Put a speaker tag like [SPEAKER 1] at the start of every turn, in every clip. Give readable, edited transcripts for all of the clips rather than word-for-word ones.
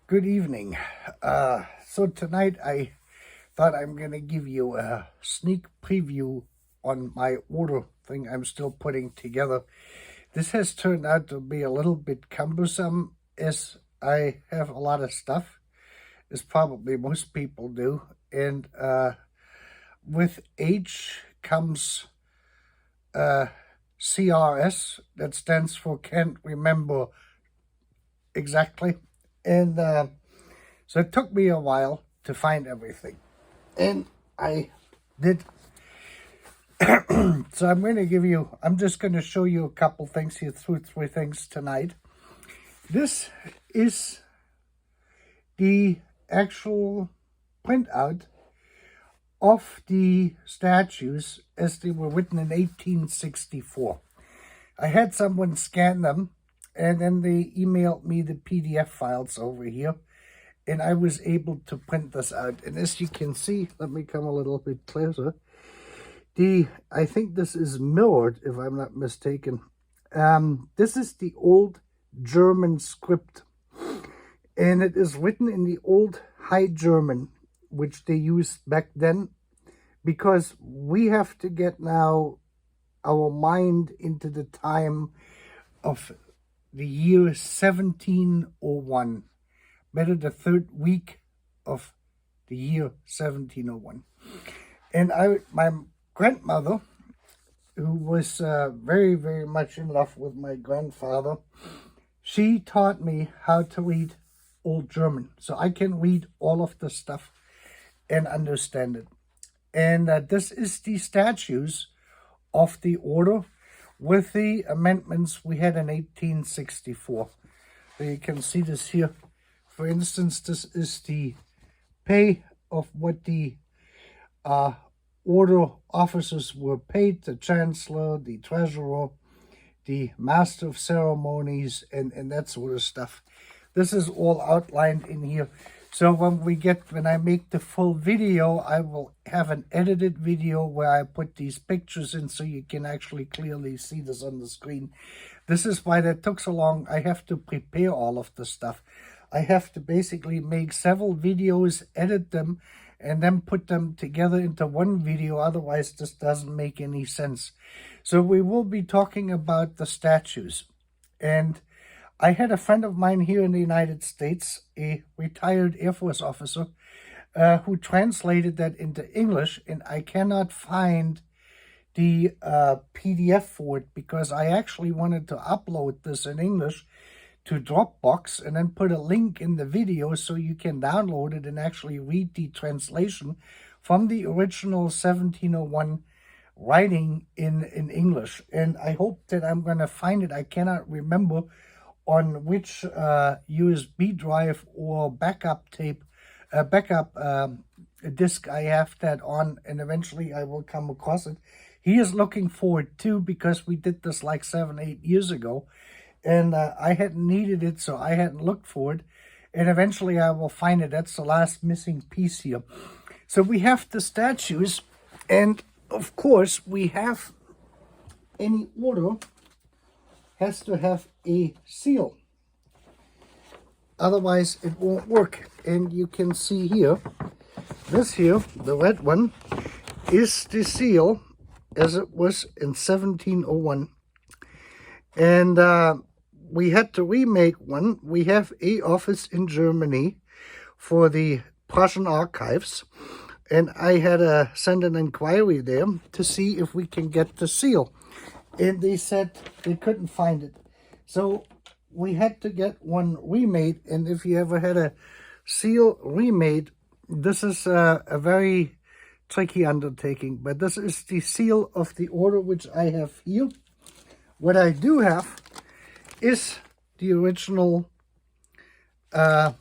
[SPEAKER 1] Good evening. So tonight I thought I'm going to give you a sneak preview on my order thing I'm still putting together. This has turned out to be a little bit cumbersome as I have a lot of stuff, as probably most people do. And with H comes CRS, that stands for can't remember exactly. And so it took me a while to find everything. And I did. So I'm just going to show you a couple things here, three things tonight. This is the actual printout of the statues as they were written in 1864. I had someone scan them, and then they emailed me the PDF files over here, and I was able to print this out. And as you can see, let me come a little bit closer. I think this is mirrored, if I'm not mistaken. This is the old German script, and it is written in the old High German, which they used back then, because we have to get now our mind into the time of the year 1701, better the third week of the year 1701. And my grandmother, who was very, very much in love with my grandfather, she taught me how to read Old German. So I can read all of the stuff and understand it. And this is the statues of the order with the amendments we had in 1864. So you can see this here. For instance, this is the pay of what the order officers were paid: the chancellor, the treasurer, the master of ceremonies, and that sort of stuff. This is all outlined in here. So when I make the full video, I will have an edited video where I put these pictures in so you can actually clearly see this on the screen. This is why that took so long. I have to prepare all of the stuff. I have to basically make several videos, edit them, and then put them together into one video. Otherwise, this doesn't make any sense. So we will be talking about the statues. And I had a friend of mine here in the United States, a retired Air Force officer, who translated that into English, and I cannot find the PDF for it because I actually wanted to upload this in English to Dropbox and then put a link in the video so you can download it and actually read the translation from the original 1701 writing in English. And I hope that I'm going to find it. I cannot remember on which USB drive or backup disk I have that on, and eventually I will come across it. He is looking forward too, because we did this like 7-8 years ago, and I hadn't needed it, so I hadn't looked for it, and eventually I will find it. That's the last missing piece here. So we have the statues, and of course we have any order has to have a seal. Otherwise it won't work. And you can see here, this here, the red one, is the seal as it was in 1701. And we had to remake one. We have a office in Germany for the Prussian archives, and I had to send an inquiry there to see if we can get the seal. And they said they couldn't find it. So we had to get one remade. And if you ever had a seal remade, this is a very tricky undertaking. But this is the seal of the order, which I have here. What I do have is the original, what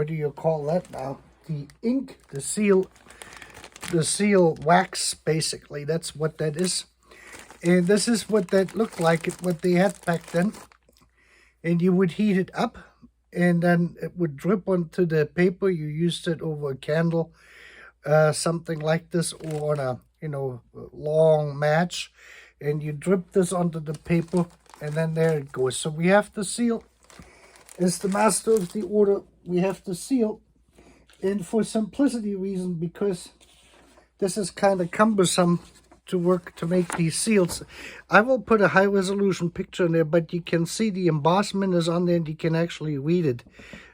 [SPEAKER 1] do you call that now? The ink, the seal wax, basically. That's what that is. And this is what that looked like, what they had back then. And you would heat it up, and then it would drip onto the paper. You used it over a candle, something like this, or on a long match. And you drip this onto the paper, and then there it goes. So we have the seal. as the master of the order, we have to seal. And for simplicity reason, because this is kind of cumbersome to work to make these seals, I will put a high resolution picture in there, but you can see the embossment is on there and you can actually read it.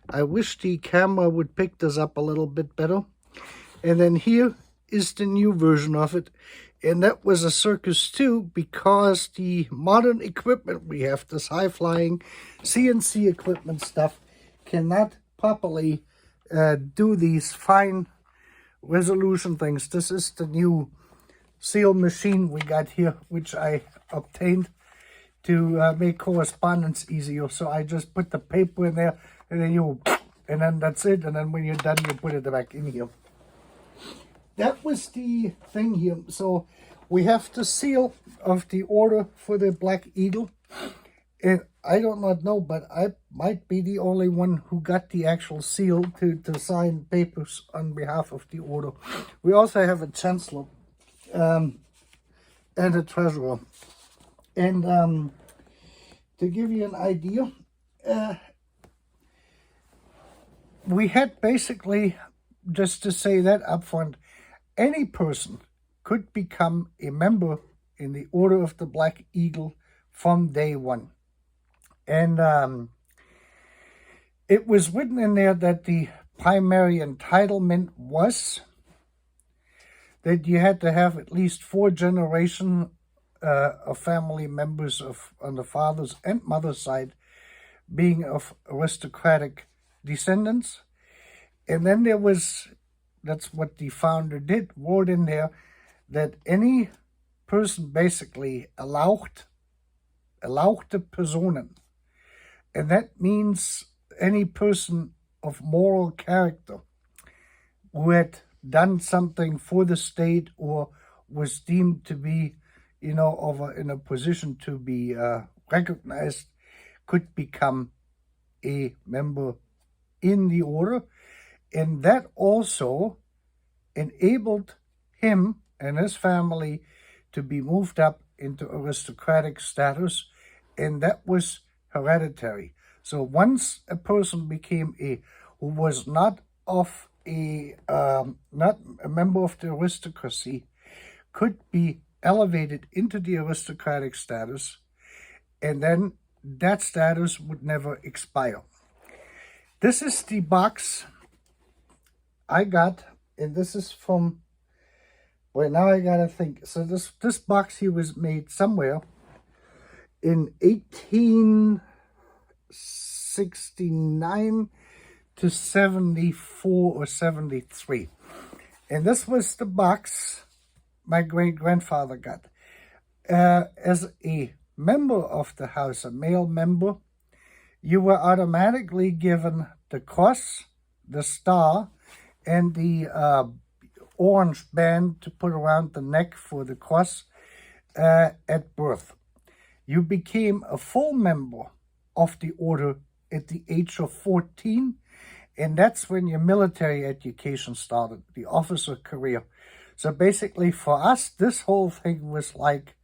[SPEAKER 1] I wish the camera would pick this up a little bit better. And then here is the new version of it. And that was a circus too, because the modern equipment we have, this high-flying CNC equipment stuff, cannot properly do these fine resolution things. This is the new seal machine we got here, which I obtained to make correspondence easier. So I just put the paper in there, and then that's it. And then when you're done, you put it back in here. That was the thing here. So we have the seal of the order for the Black Eagle. And I do not know, but I might be the only one who got the actual seal to sign papers on behalf of the order. We also have a chancellor and a treasurer. And to give you an idea, we had basically, just to say that up front, any person could become a member in the Order of the Black Eagle from day one. And it was written in there that the primary entitlement was that you had to have at least 4 generations of family members on the father's and mother's side being of aristocratic descendants. And then there was, that's what the founder did, wrote in there that any person basically erlauchte Personen, and that means any person of moral character who had done something for the state or was deemed to be, in a position to be recognized, could become a member in the order. And that also enabled him and his family to be moved up into aristocratic status, and that was hereditary. So once a person became who was not a member of the aristocracy, could be elevated into the aristocratic status, and then that status would never expire. This is the box I got, and this is from, well, now I gotta think. So this box here was made somewhere in 1869 to 74 or 73. And this was the box my great-grandfather got. As a member of the house, a male member, you were automatically given the cross, the star, and the orange band to put around the neck for the cross at birth. You became a full member of the order at the age of 14, and that's when your military education started, the officer career. So basically for us, this whole thing was like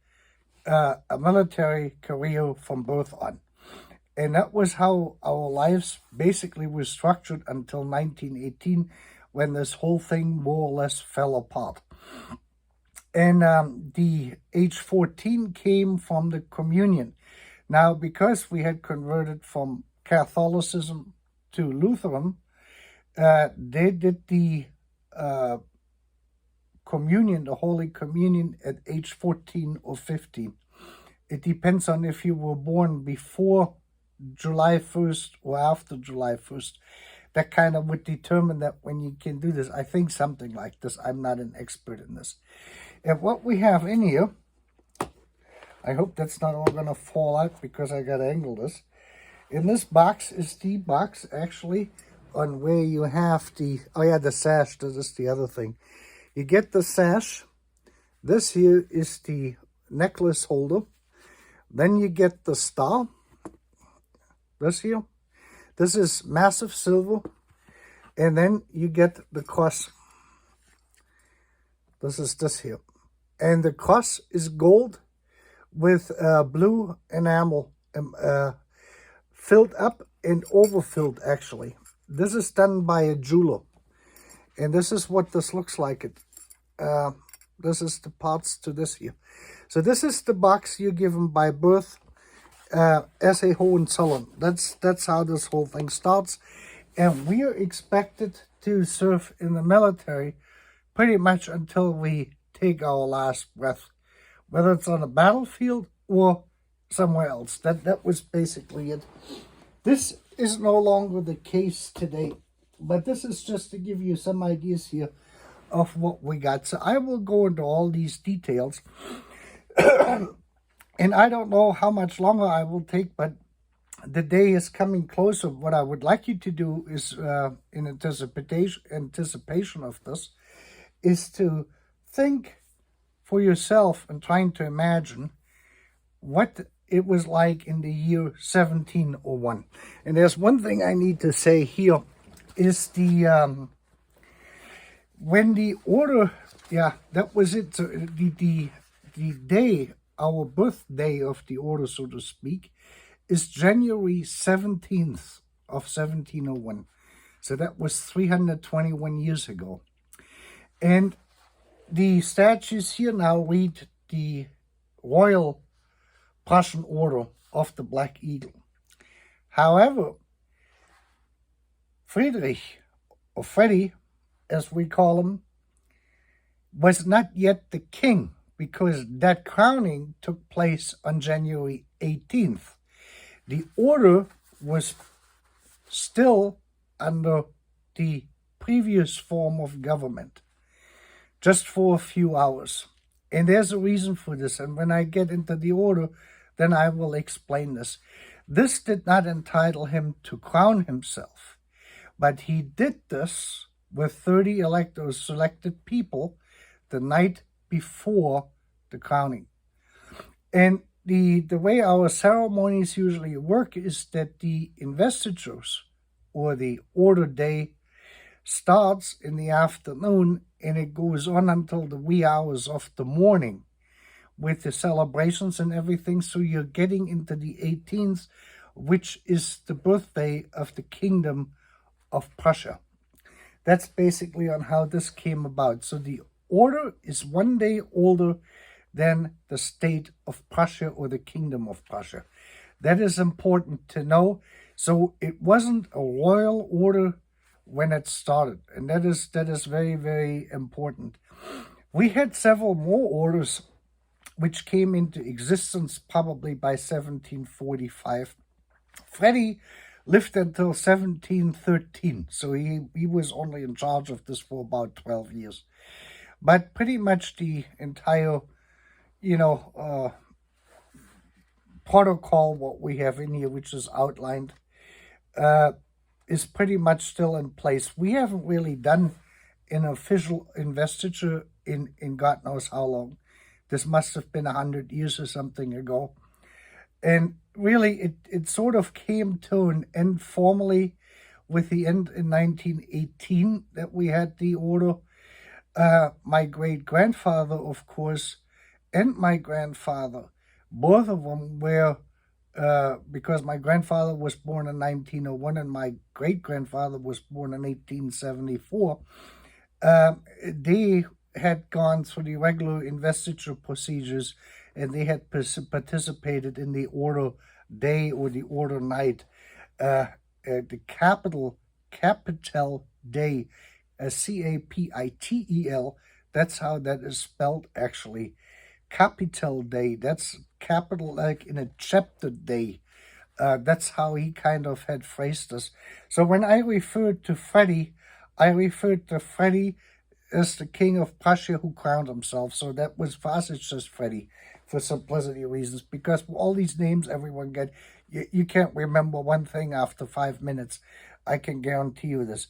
[SPEAKER 1] a military career from birth on. And that was how our lives basically were structured until 1918, when this whole thing more or less fell apart. And the age 14 came from the communion. Now, because we had converted from Catholicism to Lutheran, they did the communion, the Holy Communion, at age 14 or 15. It depends on if you were born before July 1st or after July 1st. That kind of would determine that when you can do this. I think something like this. I'm not an expert in this. And what we have in here, I hope that's not all going to fall out because I got to angle this. In this box is the box actually on where you have the, oh yeah, the sash. This is the other thing. You get the sash. This here is the necklace holder. Then you get the star. This here. This is massive silver. And then you get the cross. This is this here. And the cross is gold with blue enamel filled up and overfilled, actually. This is done by a jeweler. And this is what this looks like. This is the parts to this here. So this is the box you're given by birth as a Hohenzollern. That's how this whole thing starts. And we are expected to serve in the military pretty much until we take our last breath, whether it's on a battlefield or somewhere else. That was basically it. This is no longer the case today, but this is just to give you some ideas here of what we got. So I will go into all these details. And I don't know how much longer I will take, but the day is coming closer. What I would like you to do is, in anticipation of this, is to think for yourself and trying to imagine what it was like in the year 1701. And there's one thing I need to say here is the when the order, that was it. So the day, our birthday of the order, so to speak, is January 17th of 1701. So that was 321 years ago. And the statues here now read the Royal Prussian Order of the Black Eagle. However, Friedrich, or Freddy, as we call him, was not yet the king, because that crowning took place on January 18th. The order was still under the previous form of government, just for a few hours. And there's a reason for this. And when I get into the order, then I will explain this. This did not entitle him to crown himself, but he did this with 30 electors, selected people, the night before the crowning. And the way our ceremonies usually work is that the investitures, or the order day, starts in the afternoon and it goes on until the wee hours of the morning with the celebrations and everything. So you're getting into the 18th, which is the birthday of the Kingdom of Prussia. That's basically on how this came about. So the order is one day older than the state of Prussia or the Kingdom of Prussia. That is important to know. So it wasn't a royal order when it started, and that is very, very important. We had several more orders which came into existence probably by 1745. Freddy lived until 1713, so he was only in charge of this for about 12 years. But pretty much the entire, protocol, what we have in here, which is outlined, is pretty much still in place. We haven't really done an official investiture in God knows how long. This must have been 100 years or something ago. And really, it sort of came to an end formally with the end in 1918 that we had the order. My great-grandfather, of course, and my grandfather, both of them were, because my grandfather was born in 1901 and my great-grandfather was born in 1874, they had gone through the regular investiture procedures and they had participated in the order day or the order night. The capital day, Capitel, that's how that is spelled actually. Capital day, that's capital like in a chapter day. That's how he kind of had phrased this. So when I referred to Freddy, I referred to Freddy as the king of Prussia who crowned himself. So that was, for us, it's just Freddy for simplicity reasons, because all these names everyone get, you can't remember one thing after 5 minutes. I can guarantee you this.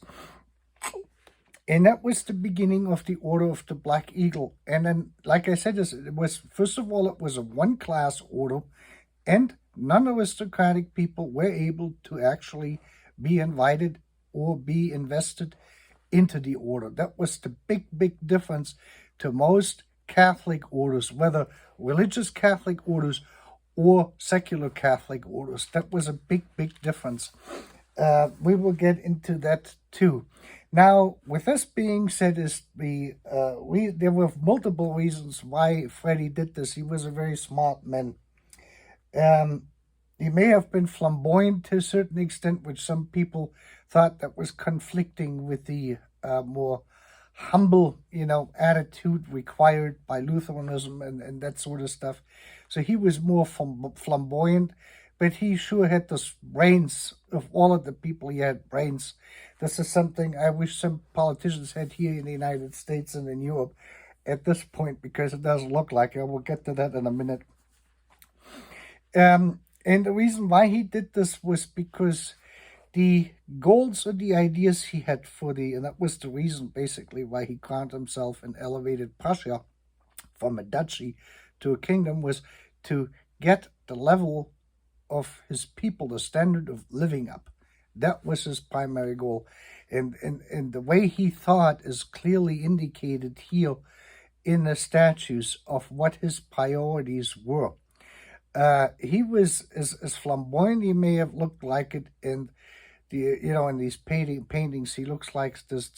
[SPEAKER 1] And that was the beginning of the Order of the Black Eagle. And then, like I said, it was, first of all, it was a one-class order, and non-aristocratic people were able to actually be invited or be invested into the order. That was the big, big difference to most Catholic orders, whether religious Catholic orders or secular Catholic orders. That was a big, big difference. We will get into that too. Now, with this being said, there were multiple reasons why Freddie did this. He was a very smart man. He may have been flamboyant to a certain extent, which some people thought that was conflicting with the more humble, attitude required by Lutheranism and that sort of stuff. So he was more flamboyant, but he sure had the brains of all of the people. He had brains. This is something I wish some politicians had here in the United States and in Europe at this point, because it doesn't look like it. We'll get to that in a minute. And the reason why he did this was because the goals or the ideas he had and that was the reason basically why he crowned himself and elevated Prussia from a duchy to a kingdom, was to get the level of his people, the standard of living up. That was his primary goal. And the way he thought is clearly indicated here in the statutes of what his priorities were. He was as flamboyant he may have looked like it in in these paintings. He looks like this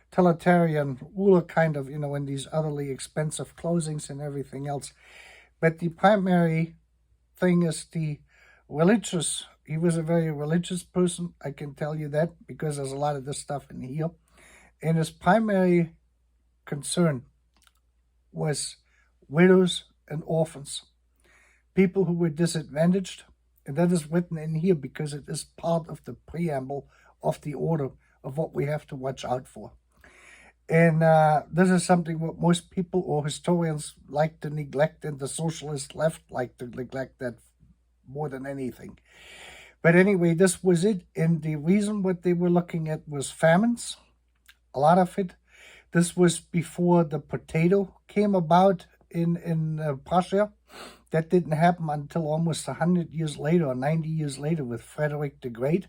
[SPEAKER 1] totalitarian ruler kind of, in these utterly expensive clothings and everything else. But the primary thing is the religious. He was a very religious person, I can tell you that, because there's a lot of this stuff in here. And his primary concern was widows and orphans, people who were disadvantaged. And that is written in here because it is part of the preamble of the order of what we have to watch out for. And this is something what most people or historians like to neglect, and the socialist left like to neglect that more than anything. But anyway, this was it. And the reason what they were looking at was famines, a lot of it. This was before the potato came about in Prussia. That didn't happen until almost 100 years later or 90 years later with Frederick the Great.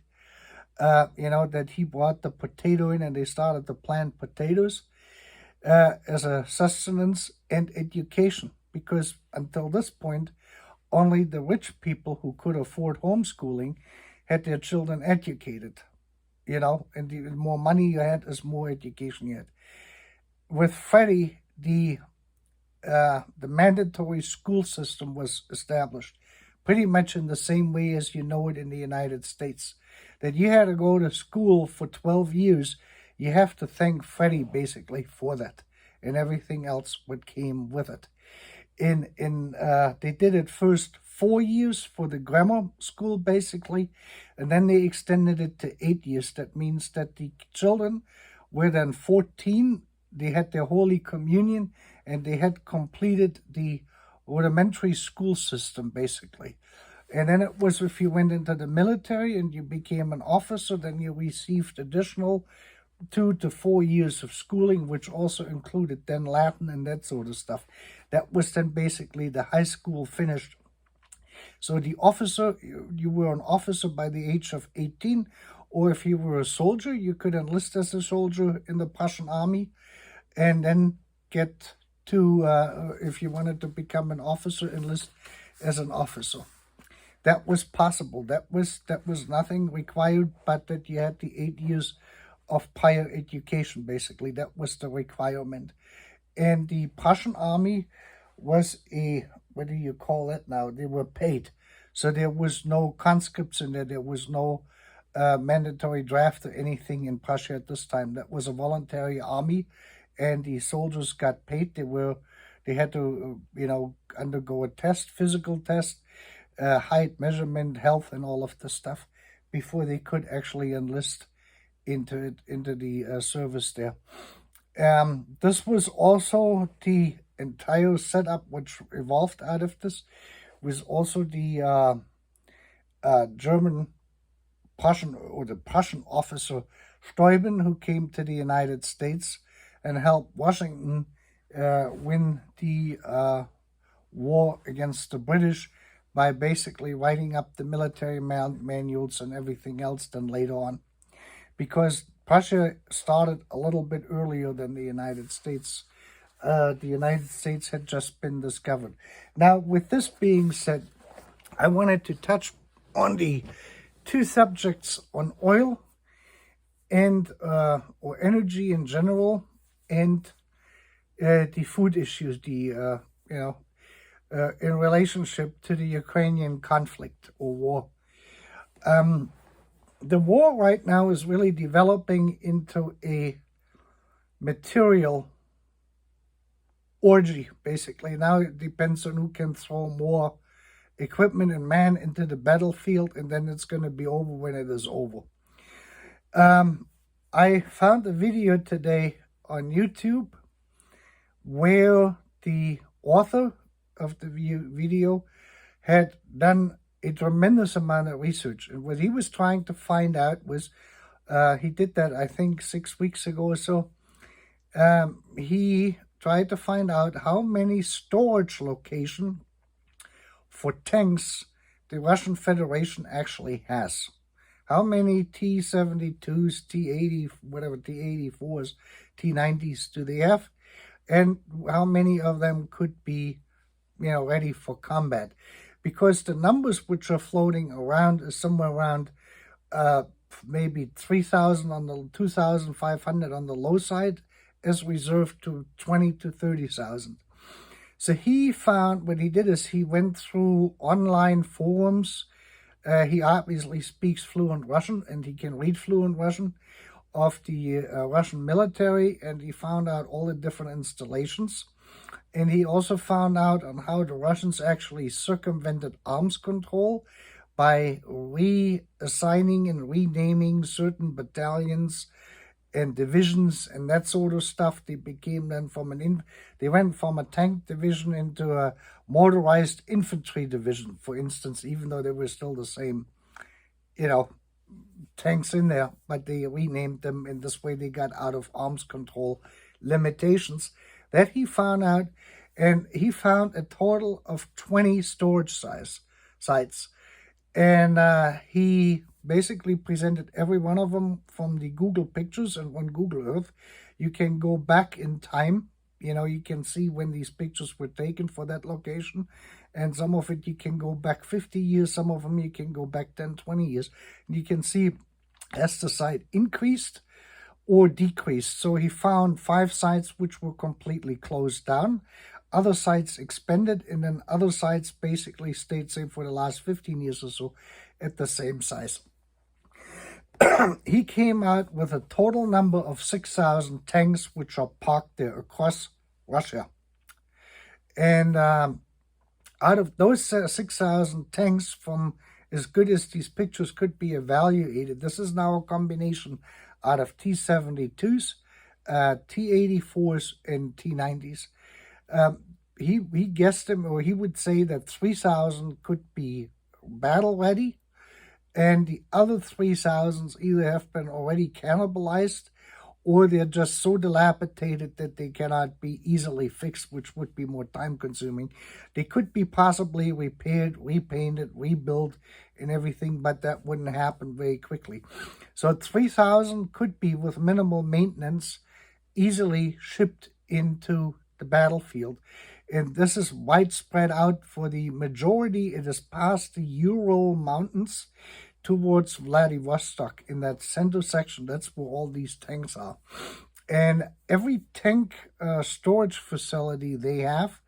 [SPEAKER 1] That he brought the potato in and they started to plant potatoes as a sustenance and education. Because until this point, only the rich people who could afford homeschooling had their children educated. And the more money you had, is more education you had. With Freddie, the mandatory school system was established pretty much in the same way as you know it in the United States. That you had to go to school for 12 years. You have to thank Freddie basically for that, and everything else what came with it. They did it first 4 years for the grammar school basically, and then they extended it to 8 years. That means that the children were then 14. They had their Holy Communion, and they had completed the rudimentary school system, basically. And then it was if you went into the military and you became an officer, then you received additional 2 to 4 years of schooling, which also included then Latin and that sort of stuff. That was then basically the high school finished. So the officer, you were an officer by the age of 18, or if you were a soldier, you could enlist as a soldier in the Prussian army, and then get to, if you wanted to become an officer, enlist as an officer. That was possible. That was nothing required, but that you had the 8 years of prior education, basically. That was the requirement. And the Prussian army was what do you call it now? They were paid. So there was no conscripts in there. There was no mandatory draft or anything in Prussia at this time. That was a voluntary army, and the soldiers got paid. They had to, undergo a test, physical test, height, measurement, health, and all of the stuff before they could actually enlist into the service there. This was also the entire setup which evolved out of this, was also the German Prussian, or the Prussian officer Steuben, who came to the United States and helped Washington win the war against the British by basically writing up the military manuals and everything else then later on. Because Prussia started a little bit earlier than the United States the United States had just been discovered. Now, with this being said, I wanted to touch on the two subjects on oil and or energy in general, and the food issues, in relationship to the Ukrainian conflict or war. The war right now is really developing into a material orgy, basically. Now it depends on who can throw more equipment and man into the battlefield, and then it's going to be over when it is over. I found a video today on YouTube where the author of the video had done a tremendous amount of research. And what he was trying to find out was, he did that, I think, 6 weeks ago or so. He tried to find out how many storage locations for tanks the Russian Federation actually has. How many T-72s, T-80, whatever, T-84s, T-90s do they have? And how many of them could be, ready for combat? Because the numbers which are floating around is somewhere around maybe 3,000 on the 2,500 on the low side, as reserved to 20 to 30,000. So he found, what he did is he went through online forums. He obviously speaks fluent Russian, and he can read fluent Russian, of the Russian military, and he found out all the different installations. And he also found out on how the Russians actually circumvented arms control by reassigning and renaming certain battalions and divisions and that sort of stuff. They became then they went from a tank division into a motorized infantry division, for instance, even though they were still the same, tanks in there, but they renamed them. In this way they got out of arms control limitations that he found out. And he found a total of 20 storage sites, and he basically presented every one of them from the Google pictures and on Google Earth. You can go back in time. You can see when these pictures were taken for that location. And some of it you can go back 50 years. Some of them you can go back 10, 20 years. And you can see, has the site increased or decreased? So he found 5 sites which were completely closed down. Other sites expanded, and then other sites basically stayed same for the last 15 years or so at the same size. He came out with a total number of 6,000 tanks which are parked there across Russia. And out of those 6,000 tanks, from as good as these pictures could be evaluated, this is now a combination out of T-72s, T-84s, and T-90s. He guessed him, or he would say that 3,000 could be battle ready, and the other 3,000 either have been already cannibalized, or they're just so dilapidated that they cannot be easily fixed, which would be more time consuming. They could be possibly repaired, repainted, rebuilt, and everything, but that wouldn't happen very quickly. So 3,000 could be, with minimal maintenance, easily shipped into the battlefield. And this is widespread out for the majority. It is past the Ural Mountains towards Vladivostok, in that center section. That's where all these tanks are. And every tank storage facility they have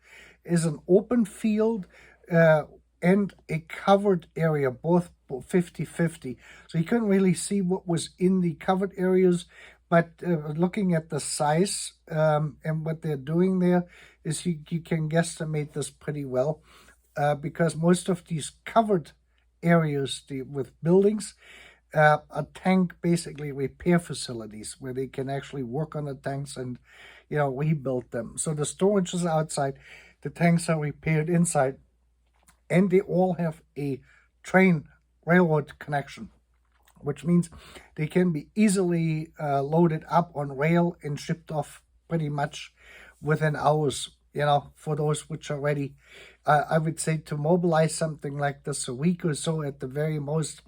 [SPEAKER 1] is an open field and a covered area, both 50-50. So you couldn't really see what was in the covered areas, but looking at the size and what they're doing there, is you can guesstimate this pretty well, because most of these covered areas with buildings are tank, basically repair facilities, where they can actually work on the tanks and rebuild them. So the storage is outside, the tanks are repaired inside, and they all have a railroad connection, which means they can be easily loaded up on rail and shipped off pretty much within hours, for those which are ready. I would say to mobilize something like this a week or so at the very most,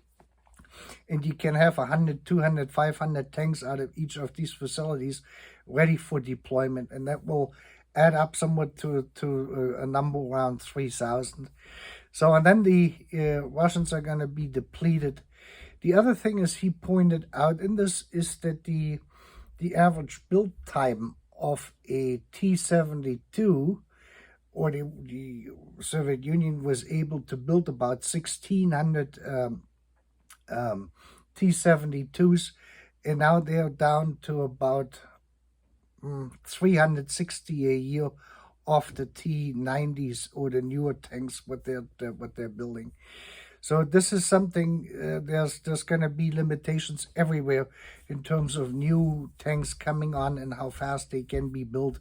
[SPEAKER 1] and you can have 100, 200, 500 tanks out of each of these facilities ready for deployment, and that will add up somewhat to a number around 3,000. So, and then the Russians are going to be depleted. The other thing is he pointed out in this is that the average build time of a T-72, or the Soviet Union was able to build about 1,600 T-72s, and now they're down to about 360 a year of the T-90s or the newer tanks what they're building. So this is something, there's going to be limitations everywhere in terms of new tanks coming on and how fast they can be built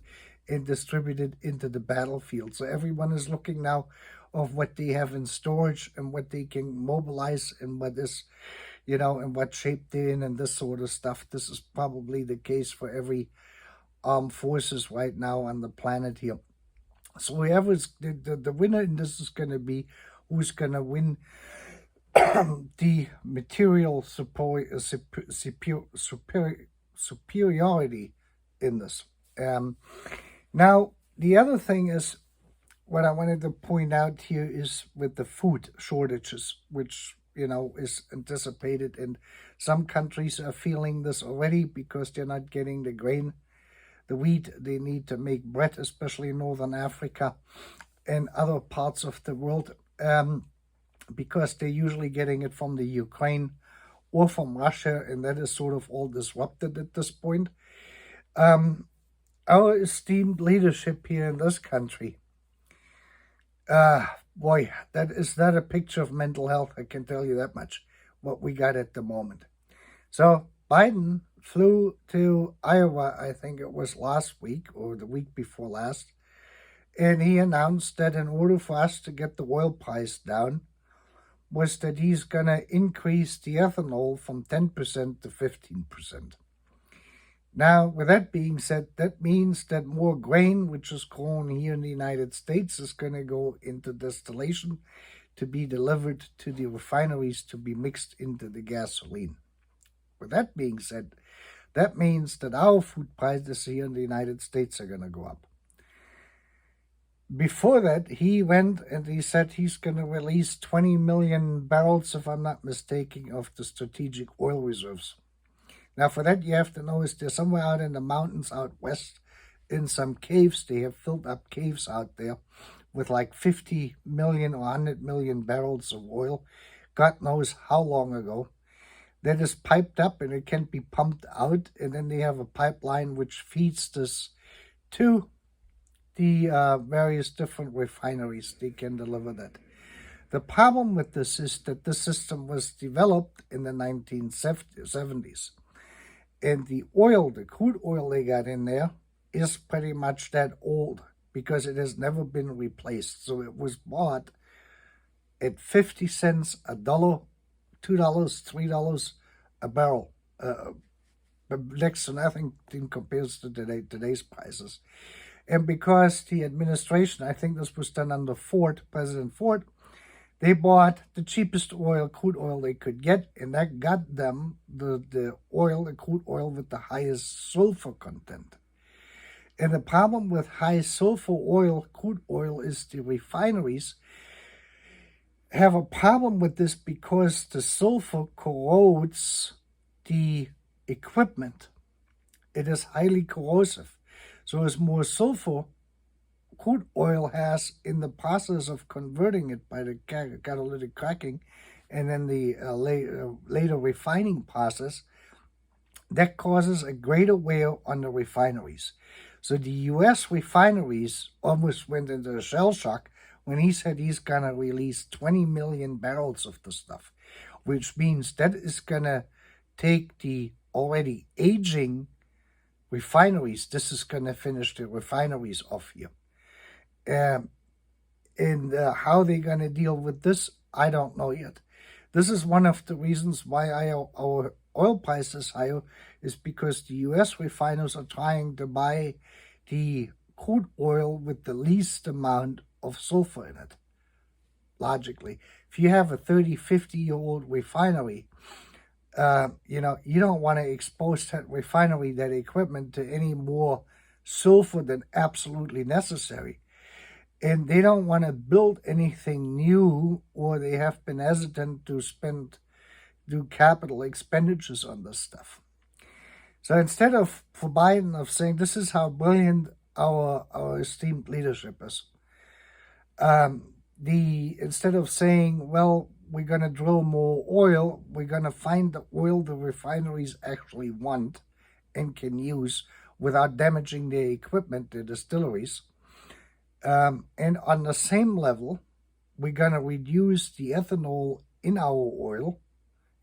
[SPEAKER 1] and distributed into the battlefield. So everyone is looking now of what they have in storage and what they can mobilize and what is, and what shape they're in and this sort of stuff. This is probably the case for every armed forces right now on the planet here. So whoever's the winner in this is going to be who's going to win the material superiority in this. Now, the other thing is, what I wanted to point out here is with the food shortages, which, is anticipated. And some countries are feeling this already because they're not getting the grain, the wheat they need to make bread, especially in Northern Africa and other parts of the world. Because they're usually getting it from the Ukraine or from Russia, and that is sort of all disrupted at this point. Our esteemed leadership here in this country, boy, that is not a picture of mental health, I can tell you that much, what we got at the moment. So Biden flew to Iowa, I think it was last week or the week before last, and he announced that in order for us to get the oil price down, was that he's going to increase the ethanol from 10% to 15%. Now, with that being said, that means that more grain, which is grown here in the United States, is going to go into distillation to be delivered to the refineries to be mixed into the gasoline. With that being said, that means that our food prices here in the United States are going to go up. Before that, he went and he said he's going to release 20 million barrels, if I'm not mistaken, of the strategic oil reserves. Now, for that, you have to know is they're somewhere out in the mountains out west in some caves. They have filled up caves out there with like 50 million or 100 million barrels of oil. God knows how long ago. That is piped up and it can be pumped out. And then they have a pipeline which feeds this to the various different refineries. They can deliver that. The problem with this is that this system was developed in the 1970s. And the oil, the crude oil they got in there, is pretty much that old because it has never been replaced. So it was bought at 50 cents, $1, $2, $3 a barrel. Next to nothing in comparison to today's prices. And because the administration, I think this was done under President Ford, they bought the cheapest oil, crude oil they could get, and that got them the crude oil with the highest sulfur content. And the problem with high sulfur oil, crude oil, is the refineries have a problem with this because the sulfur corrodes the equipment. It is highly corrosive. So as more sulfur crude oil has in the process of converting it by the catalytic cracking and then the later refining process, that causes a greater wear on the refineries. So the U.S. refineries almost went into a shell shock when he said he's going to release 20 million barrels of the stuff, which means that is going to take the already aging refineries. This is going to finish the refineries off here. And how they're going to deal with this, I don't know yet. This is one of the reasons why our oil price is higher, is because the U.S. refiners are trying to buy the crude oil with the least amount of sulfur in it. Logically, if you have a 30, 50-year-old refinery, you don't want to expose that refinery, that equipment, to any more sulfur than absolutely necessary. And they don't want to build anything new, or they have been hesitant to do capital expenditures on this stuff. So instead of, for Biden, of saying this is how brilliant our esteemed leadership is, instead of saying, well, we're going to drill more oil, we're going to find the oil the refineries actually want and can use without damaging their equipment, their distilleries. And on the same level, we're going to reduce the ethanol in our oil,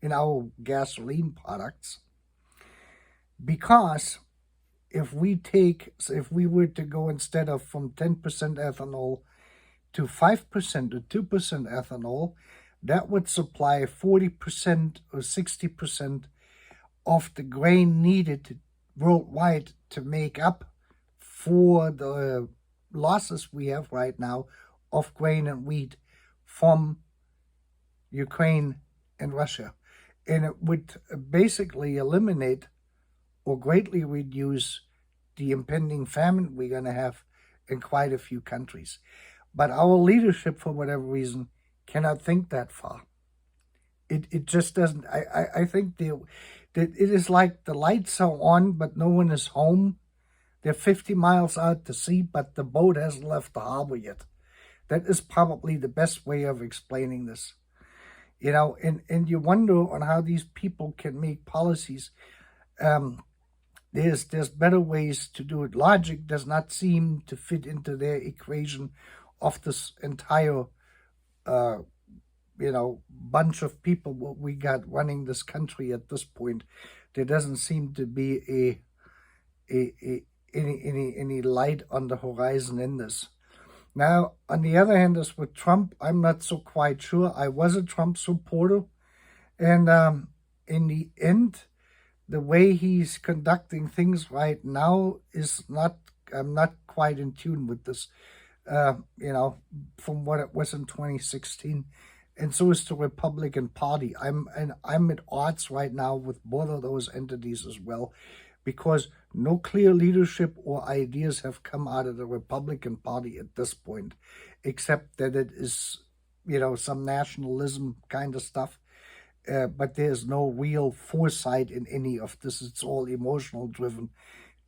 [SPEAKER 1] in our gasoline products, because if we were to go instead of from 10% ethanol to 5% or 2% ethanol, that would supply 40% or 60% of the grain needed worldwide to make up for the losses we have right now of grain and wheat from Ukraine and Russia. And it would basically eliminate or greatly reduce the impending famine we're going to have in quite a few countries. But our leadership, for whatever reason, cannot think that far. It just doesn't. I think that it is like the lights are on, but no one is home. They're 50 miles out to sea, but the boat hasn't left the harbor yet. That is probably the best way of explaining this. And you wonder on how these people can make policies. There's better ways to do it. Logic does not seem to fit into their equation of this entire, bunch of people what we got running this country at this point. There doesn't seem to be any light on the horizon in this. Now, on the other hand, as with Trump, I'm not so quite sure. I was a Trump supporter, and in the end, the way he's conducting things right now is not. I'm not quite in tune with this. From what it was in 2016, and so is the Republican Party. I'm at odds right now with both of those entities as well, because no clear leadership or ideas have come out of the Republican Party at this point, except that it is, some nationalism kind of stuff. But there's no real foresight in any of this. It's all emotional driven,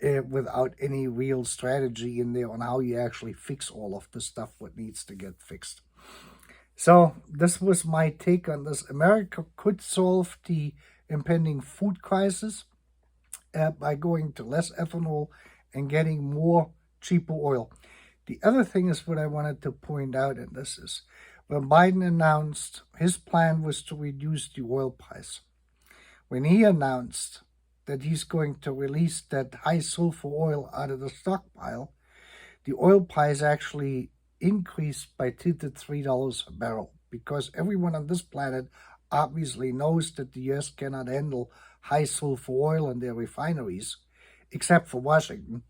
[SPEAKER 1] without any real strategy in there on how you actually fix all of the stuff what needs to get fixed. So this was my take on this. America could solve the impending food crisis by going to less ethanol and getting more cheaper oil. The other thing is what I wanted to point out, and this is when Biden announced his plan was to reduce the oil price. When he announced that he's going to release that high sulfur oil out of the stockpile, the oil price actually increased by $2 to $3 a barrel, because everyone on this planet obviously knows that the U.S. cannot handle high sulfur oil in their refineries, except for Washington.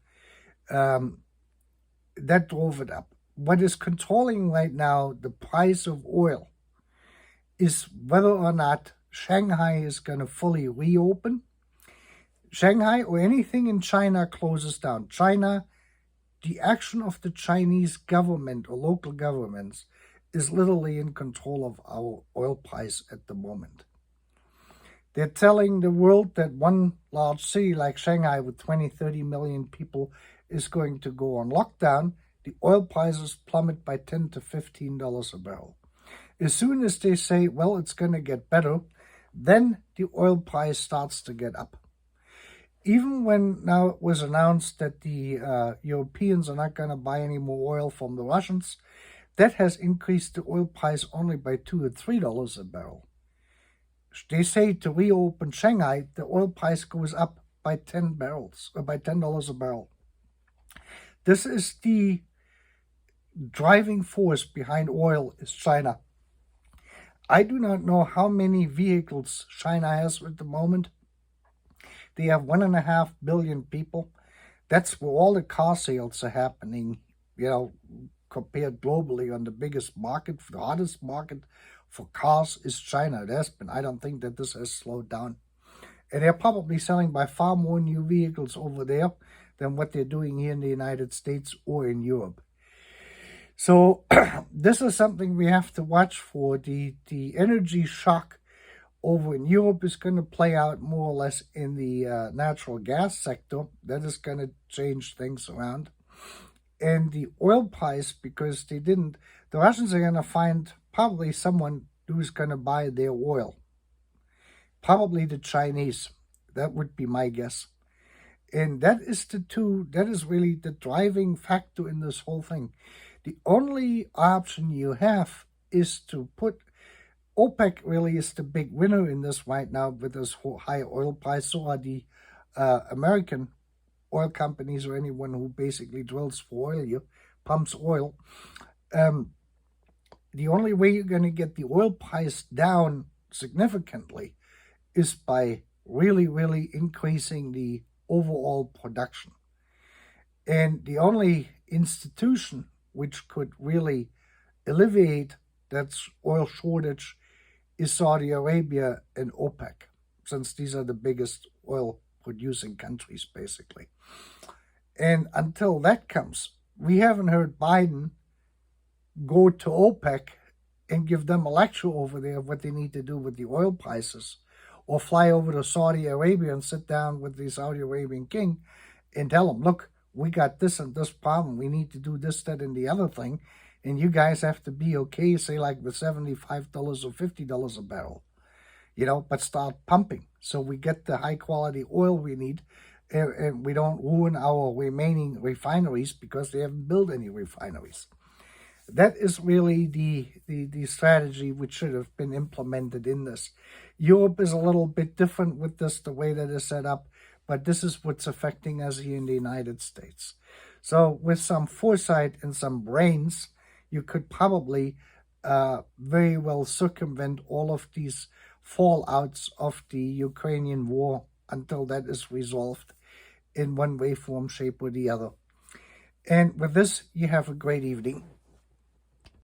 [SPEAKER 1] That drove it up. What is controlling right now the price of oil is whether or not Shanghai is going to fully reopen. Shanghai or anything in China closes down. China, the action of the Chinese government or local governments is literally in control of our oil price at the moment. They're telling the world that one large city like Shanghai with 20, 30 million people is going to go on lockdown. The oil prices plummet by $10 to $15 a barrel. As soon as they say, well, it's going to get better, then the oil price starts to get up. Even when now it was announced that the Europeans are not going to buy any more oil from the Russians, that has increased the oil price only by $2 or $3 a barrel. They say to reopen Shanghai, the oil price goes up by $10 a barrel. This is the driving force behind oil is China. I do not know how many vehicles China has at the moment. They have 1.5 billion people. That's where all the car sales are happening, compared globally on the biggest market. The hottest market for cars is China. It has been. I don't think that this has slowed down. And they're probably selling by far more new vehicles over there than what they're doing here in the United States or in Europe. So this is something we have to watch for. The energy shock over in Europe is going to play out more or less in the natural gas sector. That is going to change things around. And the oil price, because the Russians are going to find probably someone who's going to buy their oil. Probably the Chinese. That would be my guess. And that is really the driving factor in this whole thing. The only option you have is to put OPEC. Really is the big winner in this right now with this whole high oil price. So are the American oil companies, or anyone who basically drills for oil, you pumps oil. The only way you're going to get the oil price down significantly is by really, really increasing the overall production. And the only institution which could really alleviate that oil shortage is Saudi Arabia and OPEC, since these are the biggest oil producing countries, basically. And until that comes, we haven't heard Biden go to OPEC and give them a lecture over there of what they need to do with the oil prices, or fly over to Saudi Arabia and sit down with the Saudi Arabian king and tell them, look, we got this and this problem. We need to do this, that, and the other thing. And you guys have to be okay, say like with $75 or $50 a barrel, but start pumping so we get the high quality oil we need, and we don't ruin our remaining refineries because they haven't built any refineries. That is really the strategy which should have been implemented in this. Europe is a little bit different with this, the way that is set up, but this is what's affecting us here in the United States. So with some foresight and some brains, you could probably very well circumvent all of these fallouts of the Ukrainian war until that is resolved in one way, form, shape, or the other. And with this, you have a great evening.